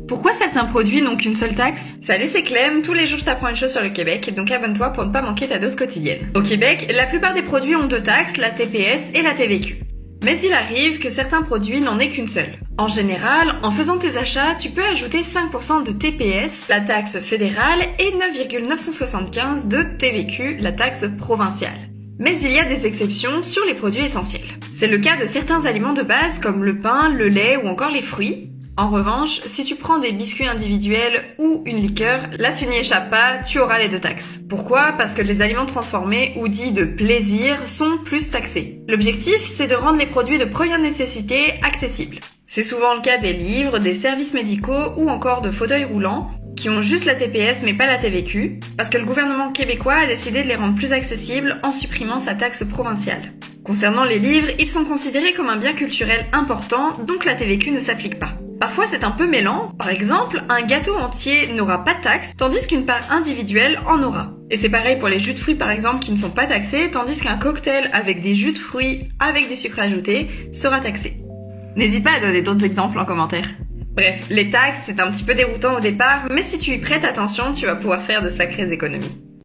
Pourquoi certains produits n'ont qu'une seule taxe? Salut, c'est Clem, tous les jours je t'apprends une chose sur le Québec, donc abonne-toi pour ne pas manquer ta dose quotidienne. Au Québec, la plupart des produits ont deux taxes, la TPS et la TVQ. Mais il arrive que certains produits n'en aient qu'une seule. En général, en faisant tes achats, tu peux ajouter 5% de TPS, la taxe fédérale, et 9,975 de TVQ, la taxe provinciale. Mais il y a des exceptions sur les produits essentiels. C'est le cas de certains aliments de base comme le pain, le lait ou encore les fruits. En revanche, si tu prends des biscuits individuels ou une liqueur, là tu n'y échappes pas, tu auras les deux taxes. Pourquoi? Parce que les aliments transformés ou dits de plaisir sont plus taxés. L'objectif, c'est de rendre les produits de première nécessité accessibles. C'est souvent le cas des livres, des services médicaux ou encore de fauteuils roulants qui ont juste la TPS mais pas la TVQ, parce que le gouvernement québécois a décidé de les rendre plus accessibles en supprimant sa taxe provinciale. Concernant les livres, ils sont considérés comme un bien culturel important, donc la TVQ ne s'applique pas. Parfois c'est un peu mêlant, par exemple, un gâteau entier n'aura pas de taxe, tandis qu'une part individuelle en aura. Et c'est pareil pour les jus de fruits par exemple qui ne sont pas taxés, tandis qu'un cocktail avec des jus de fruits avec des sucres ajoutés sera taxé. N'hésite pas à donner d'autres exemples en commentaire. Bref, les taxes c'est un petit peu déroutant au départ, mais si tu y prêtes attention, tu vas pouvoir faire de sacrées économies.